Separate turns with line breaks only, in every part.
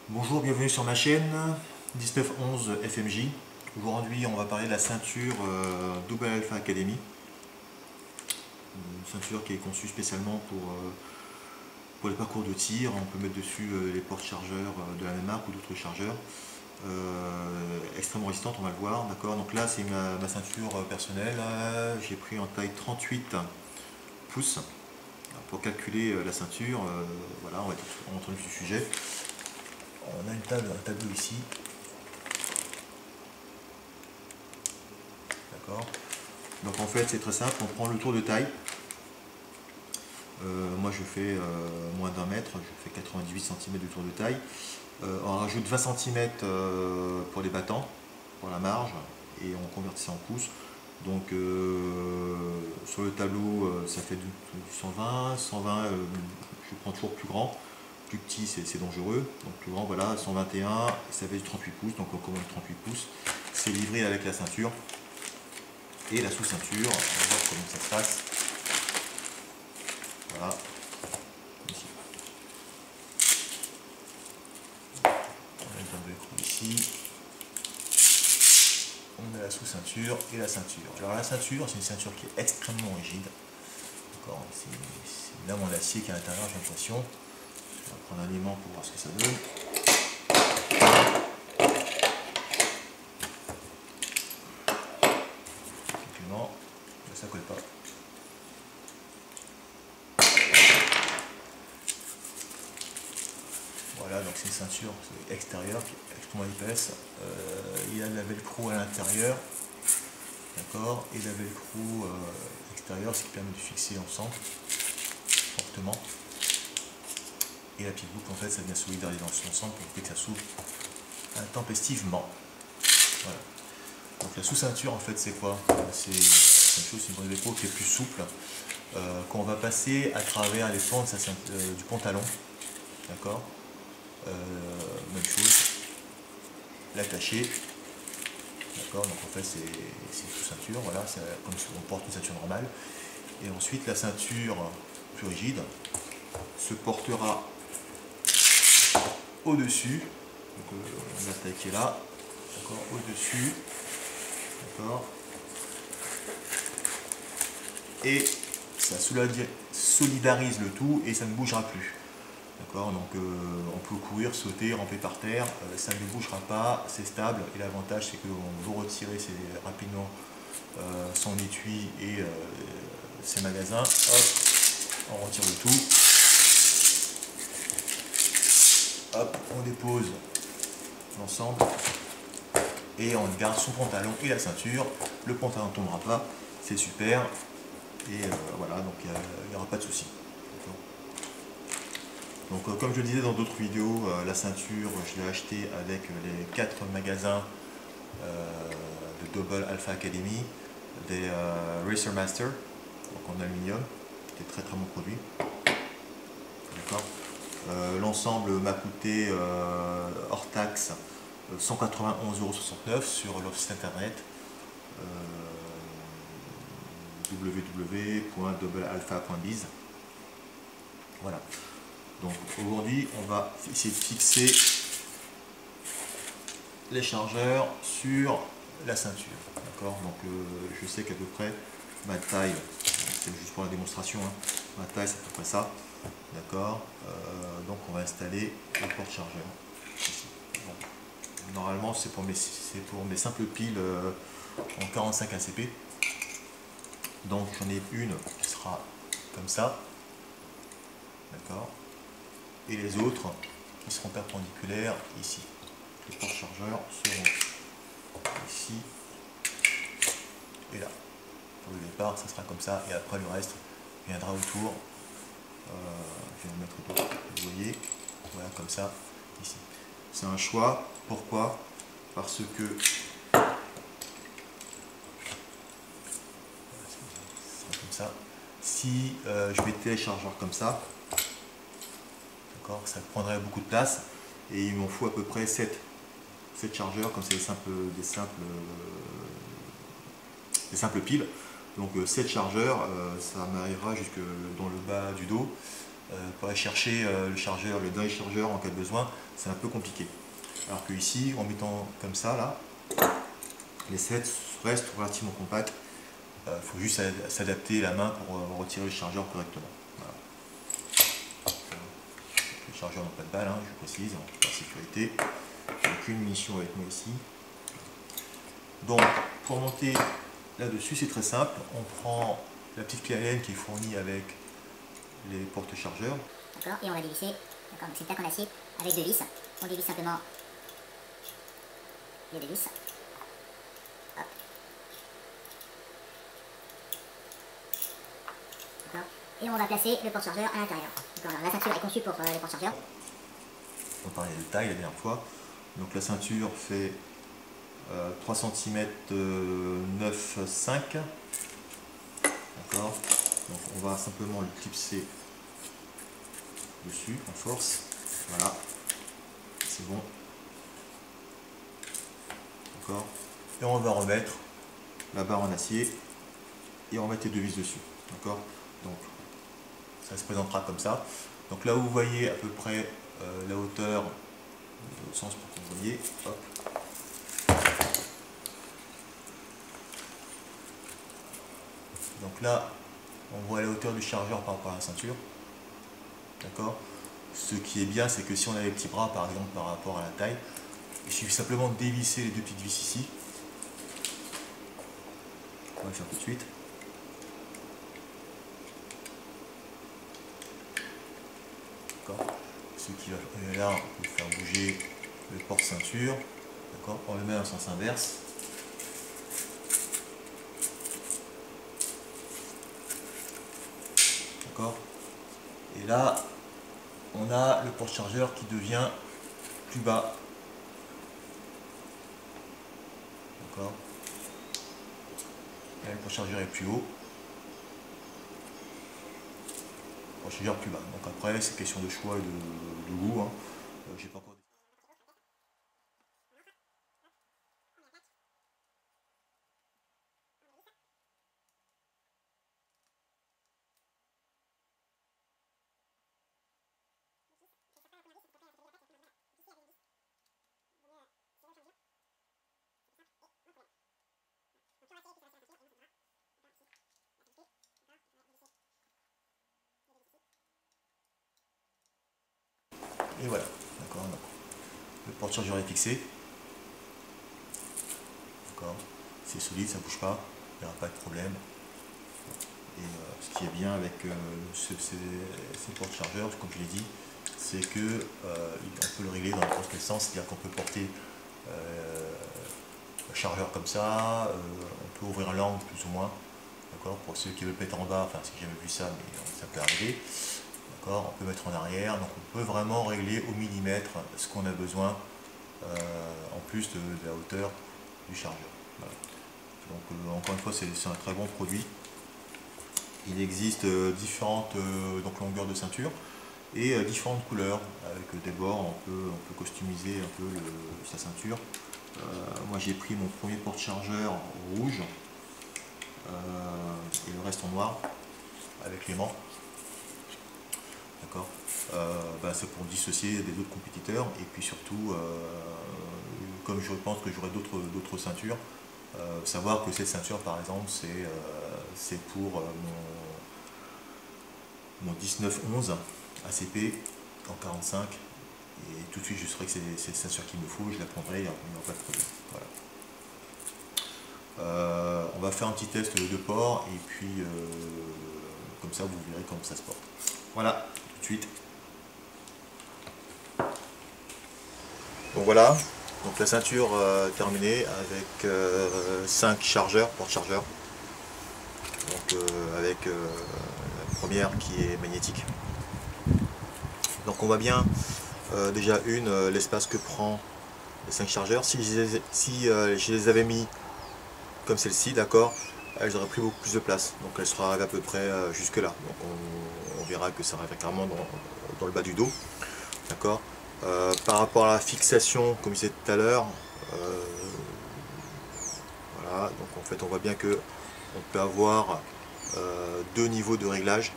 Bonjour, bienvenue sur ma chaîne 1911 FMJ. Aujourd'hui, on va parler de la ceinture Double Alpha Academy. Une ceinture qui est conçue spécialement pour les parcours de tir. On peut mettre dessus les porte-chargeurs de la même marque ou d'autres chargeurs. Extrêmement résistante, on va le voir. D'accord. Donc là, c'est ma ceinture personnelle. J'ai pris en taille 38 pouces pour calculer la ceinture. Voilà, on va rentrer dans le sujet. On a un tableau ici. D'accord. Donc en fait c'est très simple, on prend le tour de taille. Moi je fais moins d'un mètre, je fais 98 cm de tour de taille. On rajoute 20 cm pour les battants, pour la marge, et on convertit ça en pouces. Donc sur le tableau ça fait du 120, 120 je prends toujours plus grand, plus petit c'est dangereux, donc plus grand voilà, 121, ça fait du 38 pouces, donc on commande 38 pouces. C'est livré avec la ceinture. Et la sous-ceinture, on va voir comment ça se passe. Voilà. Ici. On a une bande de écrou ici. On a la sous-ceinture et la ceinture. Alors la ceinture, c'est une ceinture qui est extrêmement rigide. C'est là mon acier qui est à l'intérieur, j'ai l'impression. Je vais prendre un aimant pour voir ce que ça donne. Effectivement, ça colle pas. Voilà, donc c'est une ceinture extérieure qui est extrêmement épaisse. Il y a de la velcro à l'intérieur, d'accord, et la velcro extérieure, ce qui permet de fixer ensemble fortement. Et la petite boucle, en fait, ça vient solidariser dans son ensemble pour éviter que ça s'ouvre intempestivement. Voilà. Donc la sous-ceinture, en fait, c'est quoi? C'est une bande de velcro qui est plus souple, qu'on va passer à travers les pans du pantalon, d'accord. Même chose, l'attacher, d'accord, donc en fait c'est sous ceinture, voilà, c'est comme si on porte une ceinture normale. Et ensuite la ceinture plus rigide se portera au-dessus, donc on a la taille qui est là, d'accord, au-dessus, d'accord, et ça solidarise le tout et ça ne bougera plus. D'accord, donc on peut courir, sauter, ramper par terre, ça ne bougera pas, c'est stable, et l'avantage c'est que vous retirez rapidement son étui et ses magasins, hop, on retire le tout, hop, on dépose l'ensemble et on garde son pantalon et la ceinture. Le pantalon ne tombera pas, c'est super, et voilà, donc il n'y aura pas de souci. Donc comme je le disais dans d'autres vidéos, la ceinture je l'ai achetée avec les 4 magasins de Double Alpha Academy, des Racer Master, donc en aluminium, qui est très très bon produit. L'ensemble m'a coûté hors taxe 191,69 € sur leur site internet www.doublealpha.biz. Voilà. Donc aujourd'hui, on va essayer de fixer les chargeurs sur la ceinture. D'accord. Donc je sais qu'à peu près ma taille, c'est juste pour la démonstration, hein, ma taille c'est à peu près ça. D'accord. Donc on va installer le porte-chargeur ici. Bon. Normalement c'est pour mes simples piles en 45 ACP. Donc j'en ai une qui sera comme ça. D'accord. Et les autres qui seront perpendiculaires ici. Les porte-chargeurs seront ici et là. Pour le départ, ça sera comme ça, et après le reste viendra autour. Je vais en mettre d'autres, vous voyez, voilà, comme ça, ici. C'est un choix, pourquoi? Parce que ça sera comme ça. Si je mettais les chargeurs comme ça, ça prendrait beaucoup de place, et il m'en faut à peu près 7 chargeurs, comme c'est des simples piles. Donc 7 chargeurs, ça m'arrivera jusque dans le bas du dos. pour aller chercher le chargeur, le drive chargeur en cas de besoin, c'est un peu compliqué. Alors que ici, en mettant comme ça, là, les sets restent relativement compacts. Il faut juste s'adapter la main pour retirer le chargeur correctement. Voilà. Les chargeurs n'ont pas de balle, hein, je précise, par sécurité. J'ai aucune munition avec moi ici. Donc, pour monter là-dessus, c'est très simple. On prend la petite clé Allen qui est fournie avec les porte-chargeurs.
D'accord, et on va dévisser. D'accord, donc c'est une plaque en acier avec deux vis. On dévisse simplement les deux vis. Hop. D'accord, et on va placer le porte-chargeur à l'intérieur. D'accord, la ceinture est conçue pour les porte-chargeurs.
On parlait de taille la dernière fois. Donc la ceinture fait 3 cm 9,5. D'accord. Donc on va simplement le clipser dessus en force. Voilà. C'est bon. D'accord. Et on va remettre la barre en acier et on va mettre les deux vis dessus. D'accord. Donc ça se présentera comme ça. Donc là où vous voyez à peu près la hauteur, dans l'autre sens pour que vous voyez, hop. Donc là, on voit la hauteur du chargeur par rapport à la ceinture. D'accord. Ce qui est bien, c'est que si on a les petits bras, par exemple, par rapport à la taille, il suffit simplement de dévisser les deux petites vis ici. On va le faire tout de suite. D'accord. Ce qui va, et là, on peut faire bouger le porte-ceinture. D'accord. On le met en sens inverse. D'accord. Et là, on a le porte-chargeur qui devient plus bas. D'accord. Là, le porte-chargeur est plus haut. Le porte-chargeur plus bas. Donc après, c'est question de choix et de goût. Hein. J'ai pas encore... Et voilà, d'accord. Le porte-chargeur est fixé. D'accord. C'est solide, ça ne bouge pas, il n'y aura pas de problème. Et ce qui est bien avec ces porte-chargeurs, comme je l'ai dit, c'est que on peut le régler dans n'importe quel sens, c'est-à-dire qu'on peut porter le chargeur comme ça, on peut ouvrir l'angle plus ou moins, d'accord, pour ceux qui veulent mettre en bas, enfin si j'ai jamais vu ça, mais ça peut arriver. On peut mettre en arrière, donc on peut vraiment régler au millimètre ce qu'on a besoin en plus de la hauteur du chargeur. Voilà. Donc encore une fois, c'est un très bon produit. Il existe différentes longueurs de ceinture et différentes couleurs. Avec des bords, on peut customiser un peu sa ceinture. Moi j'ai pris mon premier porte-chargeur rouge et le reste en noir avec l'aimant. D'accord. C'est pour dissocier des autres compétiteurs et puis surtout, comme je pense que j'aurai d'autres ceintures, savoir que cette ceinture par exemple c'est pour mon 1911 ACP en 45 et tout de suite je saurai que c'est cette ceinture qu'il me faut, je la prendrai, il n'y aura pas de problème. Voilà. On va faire un petit test de port et puis comme ça vous verrez comment ça se porte. Voilà, tout de suite. Donc voilà, donc la ceinture terminée avec 5 chargeurs, porte-chargeurs. Donc avec la première qui est magnétique. Donc on voit bien déjà l'espace que prend les 5 chargeurs. Si je les avais mis comme celle-ci, d'accord, elles auraient pris beaucoup plus de place. Donc elle sera arrivée à peu près jusque là. Donc on verra que ça arrive carrément dans le bas du dos. D'accord. Par rapport à la fixation, comme je disais tout à l'heure, voilà, donc en fait on voit bien que on peut avoir deux niveaux de réglage.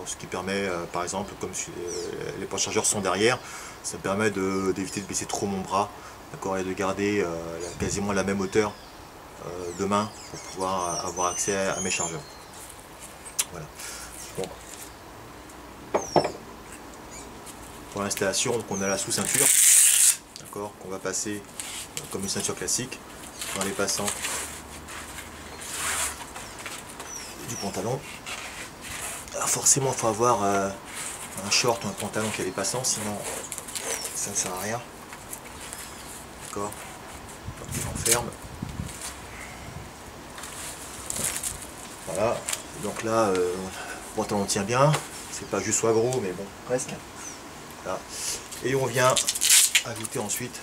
Ce qui permet, par exemple, comme les porte-chargeurs sont derrière, ça me permet d'éviter de baisser trop mon bras, et de garder quasiment la même hauteur de main pour pouvoir avoir accès à mes chargeurs. Voilà. Bon. Pour l'installation, on a la sous-ceinture, qu'on va passer comme une ceinture classique dans les passants du pantalon. Alors forcément, il faut avoir un short ou un pantalon qui a les passants, sinon ça ne sert à rien. D'accord. On ferme. Voilà. Donc là, le pantalon tient bien. C'est pas juste soit gros, mais bon, presque. Voilà. Et on vient ajouter ensuite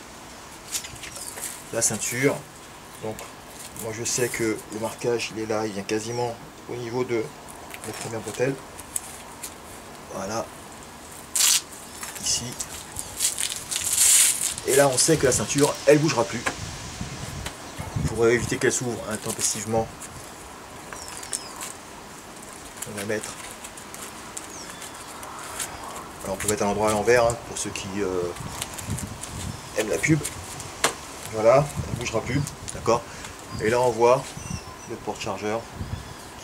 la ceinture. Donc, moi je sais que le marquage il est là, il vient quasiment au niveau de la première bretelle. Voilà. Ici. Et là on sait que la ceinture elle bougera plus. Pour éviter qu'elle s'ouvre intempestivement, on va mettre. Alors on peut mettre à l'endroit à l'envers hein, pour ceux qui aiment la pub. Voilà, elle ne bougera plus, d'accord. Et là on voit les porte-chargeurs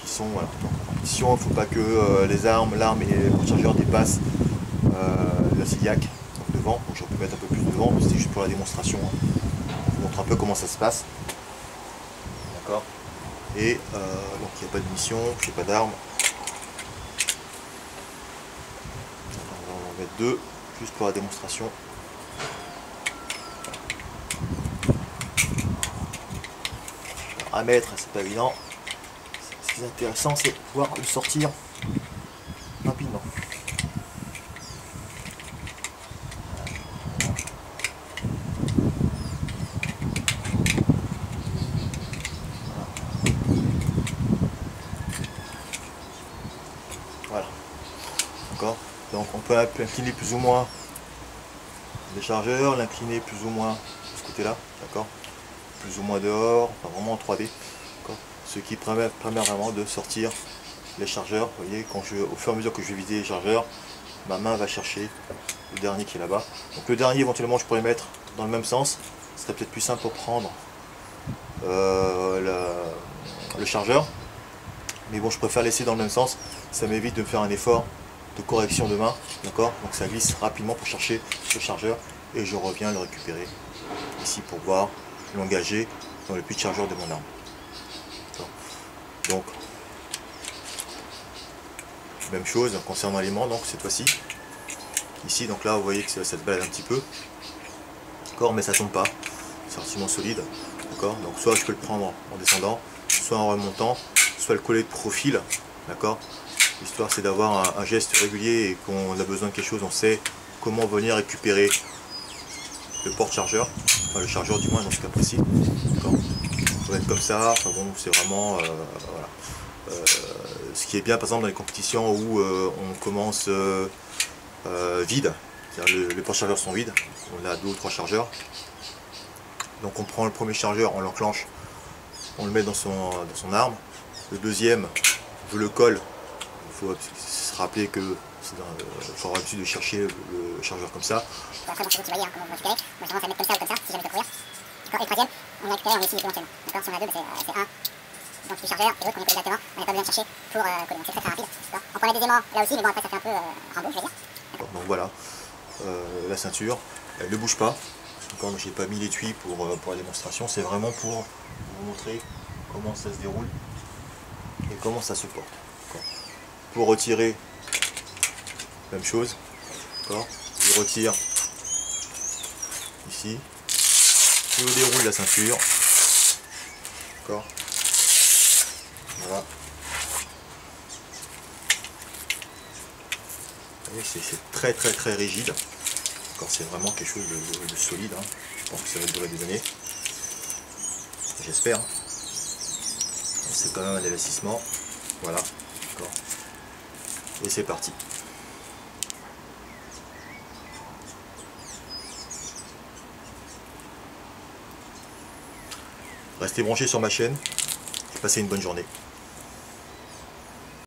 qui sont voilà. Donc, en compétition, il ne faut pas que l'arme et les porte-chargeurs dépassent la ciliac devant. Donc je peux mettre un peu plus devant, mais c'est juste pour la démonstration. Hein. Je vous montre un peu comment ça se passe. D'accord. Et donc il n'y a pas de munitions, je n'ai pas d'armes. On va en mettre deux, juste pour la démonstration. À mettre, c'est pas évident. Ce qui est intéressant, c'est de pouvoir le sortir rapidement. Voilà. D'accord. Donc on peut incliner plus ou moins les chargeurs, l'incliner plus ou moins de ce côté-là, d'accord. Plus ou moins dehors, enfin vraiment en 3D. Ce qui permet vraiment de sortir les chargeurs. Vous voyez, au fur et à mesure que je vais vider les chargeurs, ma main va chercher le dernier qui est là-bas. Donc le dernier, éventuellement, je pourrais le mettre dans le même sens. Ce serait peut-être plus simple pour prendre le chargeur. Mais bon, je préfère laisser dans le même sens. Ça m'évite de faire un effort de correction de main. D'accord. Donc ça glisse rapidement pour chercher le chargeur. Et je reviens le récupérer ici pour pouvoir l'engager dans le puits de chargeur de mon arme. Donc, même chose concernant l'aimant, donc cette fois-ci. Ici, donc là, vous voyez que ça se balade un petit peu. D'accord, mais ça tombe pas. C'est relativement solide. D'accord, donc soit je peux le prendre en descendant, soit en remontant, soit le coller de profil. D'accord. L'histoire, c'est d'avoir un geste régulier et qu'on a besoin de quelque chose, on sait comment venir récupérer le porte-chargeur, enfin le chargeur du moins dans ce cas précis. D'accord. On va être comme ça. Enfin bon, c'est vraiment voilà. Ce qui est bien par exemple dans les compétitions où on commence vide, c'est-à-dire les porte-chargeurs sont vides, on a 2 ou 3 chargeurs, donc on prend le premier chargeur, on l'enclenche, on le met dans son arme, le deuxième je le colle, il faut se rappeler que il faut avoir l'habitude de chercher le chargeur comme ça.
Après bon, c'est vous qui voyez hein, comment vous récupérez, moi j'ai tendance à le mettre comme ça ou comme ça, si jamais je peux courir. Et le troisième, on l'a récupéré, on est ici éventuellement. D'accord, si on a deux, c'est un dans le chargeur et l'autre on est collé directement, on n'a pas besoin de chercher pour coller, c'est très très rapide. On prend les des aimants là aussi, mais bon après ça fait un peu Rambo, je veux dire.
Donc voilà, la ceinture, elle ne bouge pas. Encore, j'ai pas mis l'étui pour la démonstration, c'est vraiment pour vous montrer comment ça se déroule et comment ça se porte. Pour retirer, même chose. Je retire ici, je déroule la ceinture. Voilà. C'est très très très rigide. C'est vraiment quelque chose de solide. Hein. Je pense que ça va durer des années. J'espère. Hein. C'est quand même un investissement. Voilà. Et c'est parti. Restez branchés sur ma chaîne et passez une bonne journée.